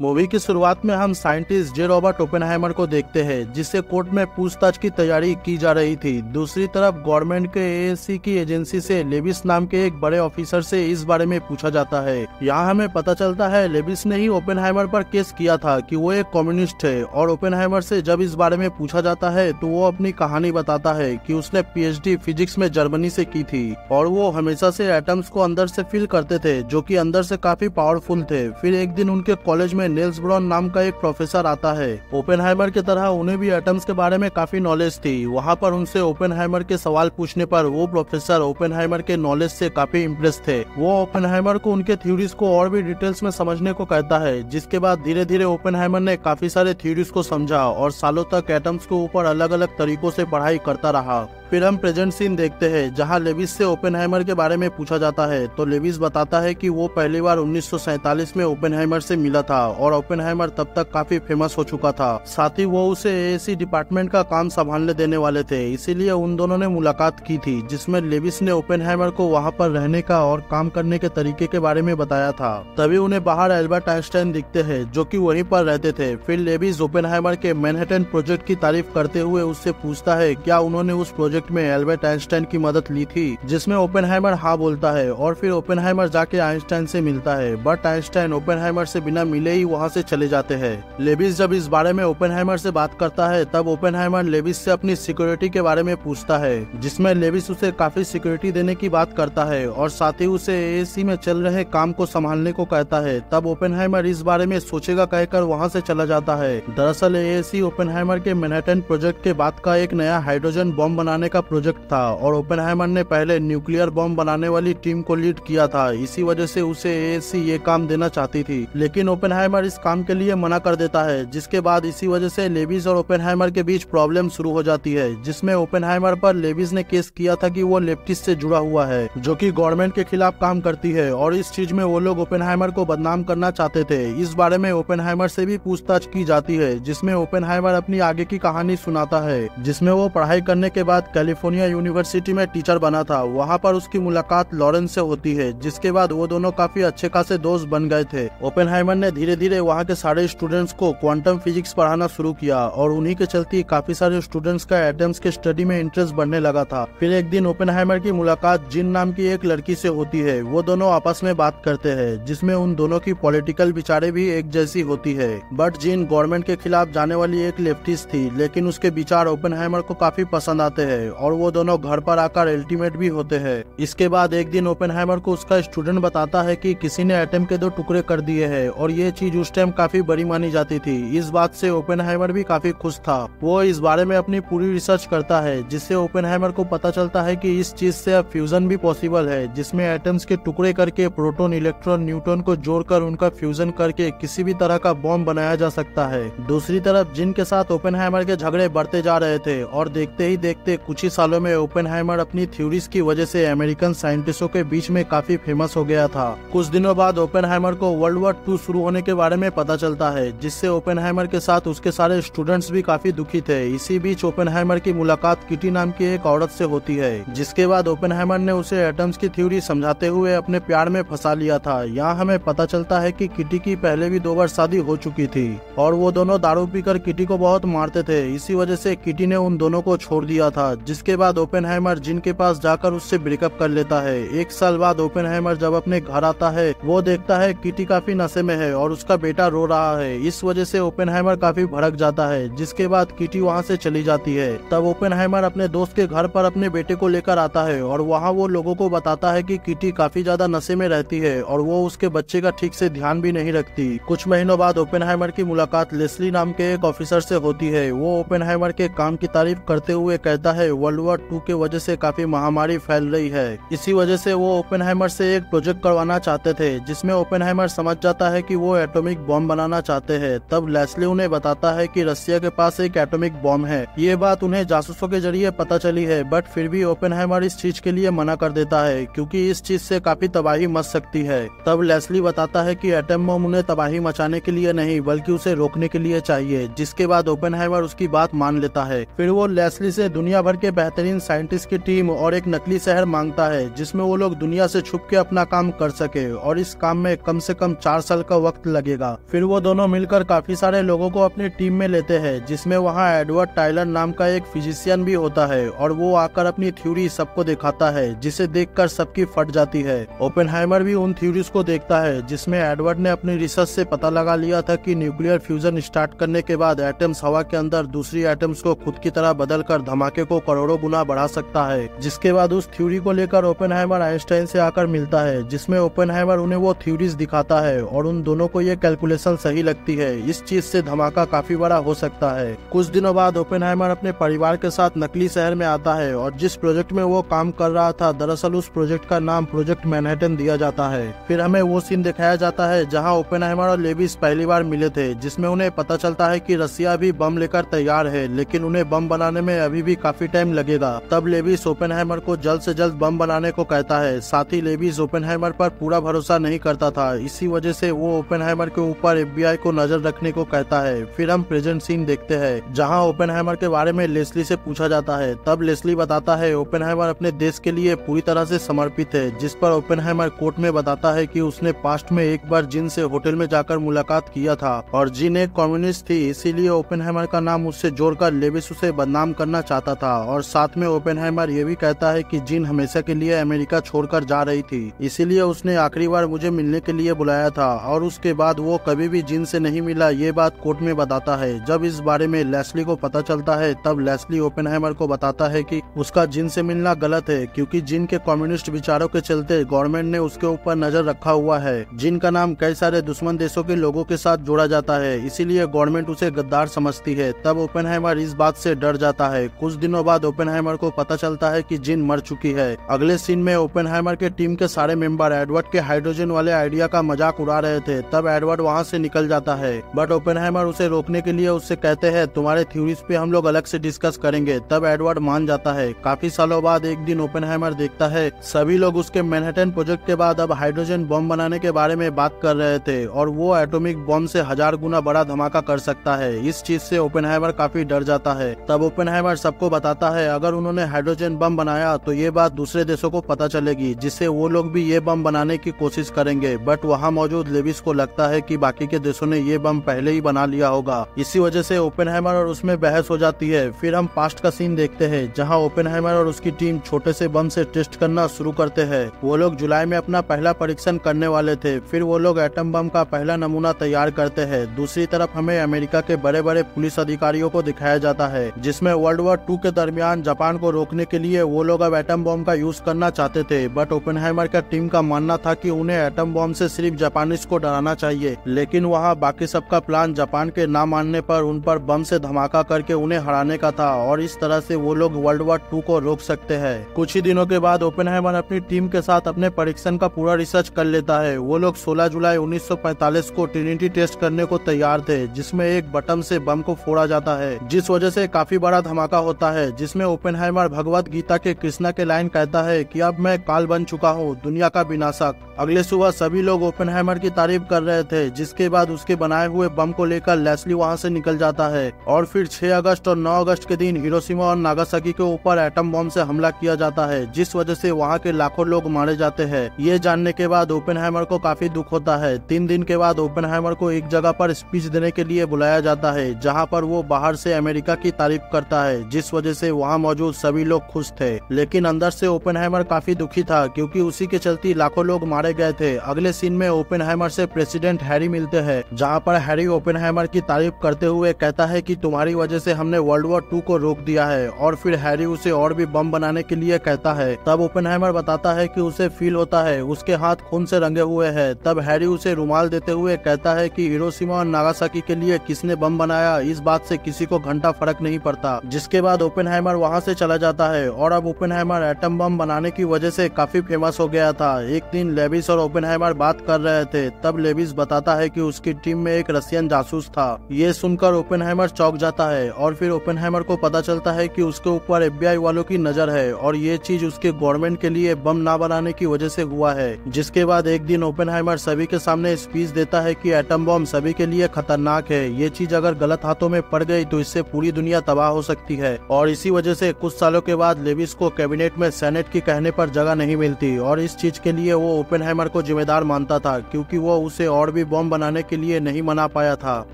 Movie की शुरुआत में हम साइंटिस्ट जे रॉबर्ट ओपेनहाइमर को देखते हैं, जिससे कोर्ट में पूछताछ की तैयारी की जा रही थी। दूसरी तरफ गवर्नमेंट के एएससी की एजेंसी से लेविस नाम के एक बड़े ऑफिसर से इस बारे में पूछा जाता है। यहाँ हमें पता चलता है लेविस ने ही ओपेनहाइमर पर केस किया था कि वो एक कम्युनिस्ट है, और ओपेनहाइमर से जब इस बारे में पूछा जाता है तो वो अपनी कहानी बताता है कि उसने पीएचडी फिजिक्स में जर्मनी से की थी और वो हमेशा से एटम्स को अंदर से फील करते थे, जो कि अंदर से काफी पावरफुल थे। फिर एक दिन उनके कॉलेज में नील्स बोहर नाम का एक प्रोफेसर आता है। ओपेनहाइमर की तरह उन्हें भी एटम्स के बारे में काफी नॉलेज थी। वहाँ पर उनसे ओपेनहाइमर के सवाल पूछने पर वो प्रोफेसर ओपेनहाइमर के नॉलेज से काफी इम्प्रेस थे। वो ओपेनहाइमर को उनके थ्योरीज को और भी डिटेल्स में समझने को कहता है, जिसके बाद धीरे धीरे ओपेनहाइमर ने काफी सारे थ्योरीज को समझा और सालों तक एटम्स के ऊपर अलग अलग तरीकों से पढ़ाई करता रहा। फिर हम प्रेजेंट सीन देखते हैं, जहां लेविस से ओपेनहाइमर के बारे में पूछा जाता है तो लेविस बताता है कि वो पहली बार 1947 में ओपेनहाइमर से मिला था और ओपेनहाइमर तब तक काफी फेमस हो चुका था। साथ ही वो उसे एएससी डिपार्टमेंट का काम संभालने देने वाले थे, इसीलिए उन दोनों ने मुलाकात की थी, जिसमें लेविस ने ओपेनहाइमर को वहां पर रहने का और काम करने के तरीके के बारे में बताया था। तभी उन्हें बाहर एल्बर्ट आइंस्टाइन दिखते हैं, जो कि वहीं पर रहते थे। फिर लेविस ओपेनहाइमर के मैनहट्टन प्रोजेक्ट की तारीफ करते हुए उससे पूछता है क्या उन्होंने उस प्रोजेक्ट में एल्बर्ट आइंस्टाइन की मदद ली थी, जिसमें ओपेनहाइमर हाँ बोलता है और फिर ओपेनहाइमर जाके आइंस्टाइन से मिलता है, बट आइंस्टाइन ओपेनहाइमर से बिना मिले ही वहाँ से चले जाते हैं। लेविस जब इस बारे में ओपेनहाइमर से बात करता है तब ओपेनहाइमर लेविस से अपनी सिक्योरिटी के बारे में पूछता है, जिसमें लेविस उसे काफी सिक्योरिटी देने की बात करता है और साथ ही उसे एएससी में चल रहे काम को संभालने को कहता है। तब ओपेनहाइमर इस बारे में सोचेगा कहकर वहाँ से चला जाता है। दरअसल एएससी ओपेनहाइमर के मैनहट्टन प्रोजेक्ट के बाद का एक नया हाइड्रोजन बम बनाने का प्रोजेक्ट था और ओपेनहाइमर ने पहले न्यूक्लियर बम बनाने वाली टीम को लीड किया था। इसी वजह से उसे एएससी ये काम देना चाहती थी, लेकिन ओपेनहाइमर इस काम के लिए मना कर देता है, जिसके बाद इसी वजह से लेविस और ओपेनहाइमर के बीच प्रॉब्लम शुरू हो जाती है, जिसमें ओपेनहाइमर पर लेविस ने केस किया था कि वो लेफ्टिस्ट से जुड़ा हुआ है, जो कि गवर्नमेंट के खिलाफ काम करती है, और इस चीज में वो लोग ओपेनहाइमर को बदनाम करना चाहते थे। इस बारे में ओपेनहाइमर से भी पूछताछ की जाती है, जिसमें ओपेनहाइमर अपनी आगे की कहानी सुनाता है, जिसमें वो पढ़ाई करने के बाद कैलिफोर्निया यूनिवर्सिटी में टीचर बना था। वहाँ पर उसकी मुलाकात लॉरेंस से होती है, जिसके बाद वो दोनों काफी अच्छे खासे दोस्त बन गए थे। ओपेनहाइमर ने धीरे धीरे वहाँ के सारे स्टूडेंट्स को क्वांटम फिजिक्स पढ़ाना शुरू किया और उन्हीं के चलते काफी सारे स्टूडेंट्स का एटम्स के स्टडी में इंटरेस्ट बढ़ने लगा था। फिर एक दिन ओपेनहाइमर की मुलाकात जिन नाम की एक लड़की से होती है। वो दोनों आपस में बात करते हैं, जिसमें उन दोनों की पॉलिटिकल विचारें भी एक जैसी होती है, बट जिन गवर्नमेंट के खिलाफ जाने वाली एक लेफ्टिस्ट थी, लेकिन उसके विचार ओपेनहाइमर को काफी पसंद आते हैं और वो दोनों घर पर आकर अल्टीमेट भी होते हैं। इसके बाद एक दिन ओपेनहाइमर को उसका स्टूडेंट बताता है कि किसी ने एटम के 2 टुकड़े कर दिए हैं और ये चीज उस टाइम काफी बड़ी मानी जाती थी। इस बात से ओपेनहाइमर भी काफी खुश था। वो इस बारे में अपनी पूरी रिसर्च करता है, जिससे ओपेनहाइमर को पता चलता है कि इस चीज से अब फ्यूजन भी पॉसिबल है, जिसमें एटम्स के टुकड़े करके प्रोटॉन, इलेक्ट्रॉन, न्यूट्रॉन को जोड़कर उनका फ्यूजन करके किसी भी तरह का बॉम्ब बनाया जा सकता है। दूसरी तरफ जिन के साथ ओपेनहाइमर के झगड़े बढ़ते जा रहे थे और देखते ही देखते कुछ ही सालों में ओपेनहाइमर अपनी थ्योरीज की वजह से अमेरिकन साइंटिस्टों के बीच में काफी फेमस हो गया था। कुछ दिनों बाद ओपेनहाइमर को वर्ल्ड वॉर 2 शुरू होने के बारे में पता चलता है, जिससे ओपेनहाइमर के साथ उसके सारे स्टूडेंट्स भी काफी दुखी थे। इसी बीच ओपेनहाइमर की मुलाकात किटी नाम की एक औरत से होती है, जिसके बाद ओपेनहाइमर ने उसे एटम्स की थ्योरी समझाते हुए अपने प्यार में फंसा लिया था। यहाँ हमें पता चलता है कि किटी की पहले भी 2 बार शादी हो चुकी थी और वो दोनों दारू पीकर किटी को बहुत मारते थे। इसी वजह से किटी ने उन दोनों को छोड़ दिया था, जिसके बाद ओपेनहाइमर जिन के पास जाकर उससे ब्रेकअप कर लेता है। 1 साल बाद ओपेनहाइमर जब अपने घर आता है, वो देखता है किटी काफी नशे में है और उसका बेटा रो रहा है। इस वजह से ओपेनहाइमर काफी भड़क जाता है, जिसके बाद किटी वहाँ से चली जाती है। तब ओपेनहाइमर अपने दोस्त के घर पर अपने बेटे को लेकर आता है और वहाँ वो लोगों को बताता है कि किटी काफी ज्यादा नशे में रहती है और वो उसके बच्चे का ठीक से ध्यान भी नहीं रखती। कुछ महीनों बाद ओपेनहाइमर की मुलाकात लेस्ली नाम के एक ऑफिसर से होती है। वो ओपेनहाइमर के काम की तारीफ करते हुए कहता है वर्ल्ड वॉर 2 के वजह से काफी महामारी फैल रही है, इसी वजह से वो ओपेनहाइमर से एक प्रोजेक्ट करवाना चाहते थे, जिसमें ओपेनहाइमर समझ जाता है कि वो एटॉमिक बॉम्ब बनाना चाहते हैं। तब लेस्ली उन्हें बताता है कि रशिया के पास एक एटॉमिक बॉम्ब है। ये बात उन्हें जासूसों के जरिए पता चली है, बट फिर भी ओपेनहाइमर इस चीज के लिए मना कर देता है, क्योंकि इस चीज से काफी तबाही मच सकती है। तब लेस्ली बताता है कि एटम बम उन्हें तबाही मचाने के लिए नहीं बल्कि उसे रोकने के लिए चाहिए, जिसके बाद ओपेनहाइमर उसकी बात मान लेता है। फिर वो लेस्ली से दुनिया भर के बेहतरीन साइंटिस्ट की टीम और एक नकली शहर मांगता है जिसमें वो लोग दुनिया से छुप के अपना काम कर सके और इस काम में कम से कम 4 साल का वक्त लगेगा। फिर वो दोनों मिलकर काफी सारे लोगों को अपनी टीम में लेते हैं जिसमें वहाँ एडवर्ड टायलर नाम का एक फिजिशियन भी होता है और वो आकर अपनी थ्योरी सबको दिखाता है जिसे देखकर सबकी फट जाती है। ओपेनहाइमर भी उन थ्योरीज को देखता है जिसमें एडवर्ड ने अपनी रिसर्च से पता लगा लिया था कि न्यूक्लियर फ्यूजन स्टार्ट करने के बाद एटम्स हवा के अंदर दूसरी एटम्स को खुद की तरह बदलकर धमाके को करोड़ों गुना बढ़ा सकता है। जिसके बाद उस थ्योरी को लेकर ओपेनहाइमर आइंस्टाइन से आकर मिलता है जिसमें ओपेनहाइमर उन्हें वो थ्योरीज दिखाता है और उन दोनों को ये कैलकुलेशन सही लगती है। इस चीज से धमाका काफी बड़ा हो सकता है। कुछ दिनों बाद ओपेनहाइमर अपने परिवार के साथ नकली शहर में आता है और जिस प्रोजेक्ट में वो काम कर रहा था दरअसल उस प्रोजेक्ट का नाम प्रोजेक्ट मैनहट्टन दिया जाता है। फिर हमें वो सीन दिखाया जाता है जहाँ ओपेनहाइमर और लेविस पहली बार मिले थे जिसमें उन्हें पता चलता है कि रसिया भी बम लेकर तैयार है लेकिन उन्हें बम बनाने में अभी भी काफी टाइम लगेगा। तब लेविस ओपेनहाइमर को जल्द से जल्द बम बनाने को कहता है। साथ ही लेविस ओपेनहाइमर पर पूरा भरोसा नहीं करता था, इसी वजह से वो ओपेनहाइमर के ऊपर FBI को नजर रखने को कहता है। फिर हम प्रेजेंट सीन देखते हैं जहां ओपेनहाइमर के बारे में लेस्ली से पूछा जाता है। तब लेस्ली बताता है ओपेनहाइमर अपने देश के लिए पूरी तरह से समर्पित है, जिस पर ओपेनहाइमर कोर्ट में बताता है कि उसने पास्ट में एक बार जिन से होटल में जाकर मुलाकात किया था और जिन एक कम्युनिस्ट थी, इसीलिए ओपेनहाइमर का नाम उससे जोड़कर लेविस उसे बदनाम करना चाहता था। और साथ में ओपेनहाइमर ये भी कहता है कि जिन हमेशा के लिए अमेरिका छोड़कर जा रही थी, इसीलिए उसने आखिरी बार मुझे मिलने के लिए बुलाया था और उसके बाद वो कभी भी जिन से नहीं मिला, ये बात कोर्ट में बताता है। जब इस बारे में लेस्ली को पता चलता है तब लेस्ली ओपेनहाइमर को बताता है कि उसका जिन से मिलना गलत है क्योंकि जिन के कम्युनिस्ट विचारों के चलते गवर्नमेंट ने उसके ऊपर नजर रखा हुआ है। जिन का नाम कई सारे दुश्मन देशों के लोगों के साथ जोड़ा जाता है, इसीलिए गवर्नमेंट उसे गद्दार समझती है। तब ओपेनहाइमर इस बात से डर जाता है। कुछ दिनों बाद ओपेनहाइमर को पता चलता है कि जिन मर चुकी है। अगले सीन में ओपेनहाइमर के टीम के सारे मेंबर एडवर्ड के हाइड्रोजन वाले आइडिया का मजाक उड़ा रहे थे। तब एडवर्ड वहाँ से निकल जाता है बट ओपेनहाइमर उसे रोकने के लिए उससे कहते हैं तुम्हारे थ्योरीज पे हम लोग अलग से डिस्कस करेंगे। तब एडवर्ड मान जाता है। काफी सालों बाद एक दिन ओपेनहाइमर देखता है सभी लोग उसके मैनहट्टन प्रोजेक्ट के बाद अब हाइड्रोजन बम बनाने के बारे में बात कर रहे थे और वो एटॉमिक बम से 1000 गुना बड़ा धमाका कर सकता है। इस चीज से ओपेनहाइमर काफी डर जाता है। तब ओपेनहाइमर सबको बताता है अगर उन्होंने हाइड्रोजन बम बनाया तो ये बात दूसरे देशों को पता चलेगी, जिससे वो लोग भी ये बम बनाने की कोशिश करेंगे। बट वहाँ मौजूद लेविस को लगता है कि बाकी के देशों ने ये बम पहले ही बना लिया होगा। इसी वजह से ओपेनहाइमर और उसमें बहस हो जाती है। फिर हम पास्ट का सीन देखते हैं जहाँ ओपेनहाइमर और उसकी टीम छोटे से बम से टेस्ट करना शुरू करते हैं। वो लोग जुलाई में अपना पहला परीक्षण करने वाले थे। फिर वो लोग एटम बम का पहला नमूना तैयार करते हैं। दूसरी तरफ हमें अमेरिका के बड़े बड़े पुलिस अधिकारियों को दिखाया जाता है जिसमें वर्ल्ड वॉर 2 के दरमियान जापान को रोकने के लिए वो लोग अब एटम बम का यूज करना चाहते थे। बट ओपेनहाइमर का टीम का मानना था कि उन्हें एटम बम से सिर्फ जापानीज को डराना चाहिए, लेकिन वहाँ बाकी सबका प्लान जापान के ना मानने पर उन पर बम से धमाका करके उन्हें हराने का था और इस तरह से वो लोग वर्ल्ड वॉर 2 को रोक सकते हैं। कुछ ही दिनों के बाद ओपेनहाइमर अपनी टीम के साथ अपने परीक्षण का पूरा रिसर्च कर लेता है। वो लोग 16 जुलाई 1945 को ट्रिनिटी टेस्ट करने को तैयार थे जिसमें एक बटन से बम को फोड़ा जाता है, जिस वजह से काफी बड़ा धमाका होता है जिसमें ओपेनहाइमर भगवत गीता के कृष्णा के लाइन कहता है कि अब मैं काल बन चुका हूँ, दुनिया का विनाशक। अगले सुबह सभी लोग ओपेनहाइमर की तारीफ कर रहे थे, जिसके बाद उसके बनाए हुए बम को लेकर लेस्ली वहाँ से निकल जाता है और फिर 6 अगस्त और 9 अगस्त के दिन हिरोशिमा और नागासाकी के ऊपर एटम बम से हमला किया जाता है, जिस वजह से वहाँ के लाखों लोग मारे जाते हैं। ये जानने के बाद ओपेनहाइमर को काफी दुख होता है। 3 दिन के बाद ओपेनहाइमर को एक जगह पर स्पीच देने के लिए बुलाया जाता है जहाँ पर वो बाहर से अमेरिका की तारीफ करता है, जिस वजह से वहाँ मौजूद सभी लोग खुश थे। लेकिन अंदर से ओपेनहाइमर काफी दुखी था क्योंकि उसी के चलते लाखों लोग मारे गए थे। अगले सीन में ओपेनहाइमर से प्रेसिडेंट हैरी मिलते हैं जहाँ पर हैरी ओपेनहाइमर की तारीफ करते हुए कहता है कि तुम्हारी वजह से हमने वर्ल्ड वॉर 2 को रोक दिया है और फिर हैरी उसे और भी बम बनाने के लिए कहता है। तब ओपेनहाइमर बताता है कि उसे फील होता है उसके हाथ खून से रंगे हुए हैं। तब हैरी उसे रुमाल देते हुए कहता है कि हिरोशिमा और नागासाकी के लिए किसने बम बनाया इस बात से किसी को घंटा फर्क नहीं पड़ता। जिसके बाद ओपेनहाइमर वहाँ से चला जाता है और अब ओपेनहाइमर एटम बम बनाने की वजह से काफी फेमस हो गया था। एक दिन लेविस और ओपेनहाइमर बात कर रहे थे, तब लेविस बताता है कि उसकी टीम में एक रशियन जासूस था। ये सुनकर ओपेनहाइमर चौंक जाता है और फिर ओपेनहाइमर को पता चलता है कि उसके ऊपर FBI वालों की नजर है और ये चीज उसके गवर्नमेंट के लिए बम ना बनाने की वजह से हुआ है। जिसके बाद एक दिन ओपेनहाइमर सभी के सामने स्पीच देता है कि एटम बम सभी के लिए खतरनाक है, ये चीज अगर गलत हाथों में पड़ गई तो इससे पूरी दुनिया तबाह हो सकती है और इसी इसी वजह से कुछ सालों के बाद लेविस को कैबिनेट में सेनेट की कहने पर जगह नहीं मिलती और इस चीज के लिए वो ओपेनहाइमर को जिम्मेदार मानता था क्योंकि वो उसे और भी बॉम्ब बनाने के लिए नहीं मना पाया था।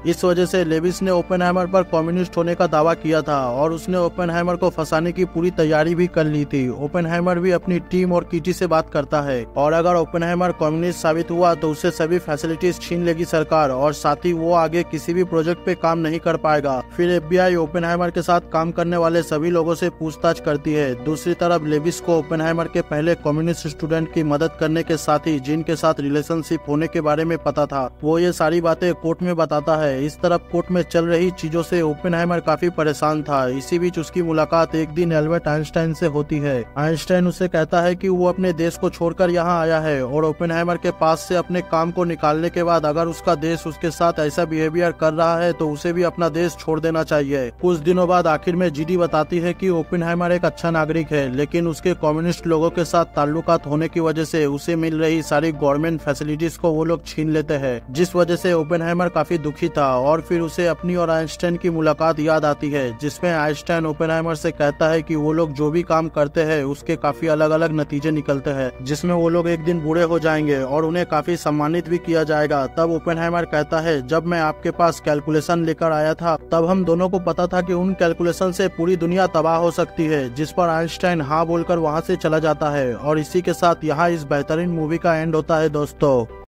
इस वजह से लेविस ने ओपेनहाइमर पर कम्युनिस्ट होने का दावा किया था और उसने ओपेनहाइमर को फंसाने की पूरी तैयारी भी कर ली थी। ओपेनहाइमर भी अपनी टीम और किटी से बात करता है और अगर ओपेनहाइमर कम्युनिस्ट साबित हुआ तो उससे सभी फैसिलिटीज छीन लेगी सरकार और साथ ही वो आगे किसी भी प्रोजेक्ट पे काम नहीं कर पाएगा। फिर एफबीआई ओपेनहाइमर के साथ काम करने वाले सभी लोगों से पूछताछ करती है। दूसरी तरफ लेविस को ओपेनहाइमर के पहले कम्युनिस्ट स्टूडेंट की मदद करने के साथ ही जिनके साथ रिलेशनशिप होने के बारे में पता था, वो ये सारी बातें कोर्ट में बताता है। इस तरफ कोर्ट में चल रही चीजों से ओपेनहाइमर काफी परेशान था। इसी बीच उसकी मुलाकात एक दिन एल्बर्ट आइंस्टाइन से होती है। आइंस्टाइन उसे कहता है कि वो अपने देश को छोड़कर यहाँ आया है और ओपेनहाइमर के पास से अपने काम को निकालने के बाद अगर उसका देश उसके साथ ऐसा बिहेवियर कर रहा है तो उसे भी अपना देश छोड़ देना चाहिए। कुछ दिनों बाद आखिर में जीडी बताती है कि ओपेनहाइमर एक अच्छा नागरिक है लेकिन उसके कम्युनिस्ट लोगों के साथ ताल्लुकात होने की वजह से उसे मिल रही सारी गवर्नमेंट फैसिलिटीज को वो लोग छीन लेते हैं, जिस वजह से ओपेनहाइमर काफी दुखी था। और फिर उसे अपनी और आइंस्टाइन की मुलाकात याद आती है जिसमें आइंस्टाइन ओपेनहाइमर से कहता है कि वो लोग जो भी काम करते हैं उसके काफी अलग अलग नतीजे निकलते हैं, जिसमें वो लोग एक दिन बूढ़े हो जाएंगे और उन्हें काफी सम्मानित भी किया जाएगा। तब ओपेनहाइमर कहता है, जब मैं आपके पास कैलकुलेशन लेकर आया था तब हम दोनों को पता था कि उन कैलकुलेशन से पूरी दुनिया तबाह हो सकती है। जिस पर आइंस्टाइन हाँ बोलकर वहाँ से चला जाता है और इसी के साथ यहाँ इस बेहतरीन मूवी का एंड होता है दोस्तों।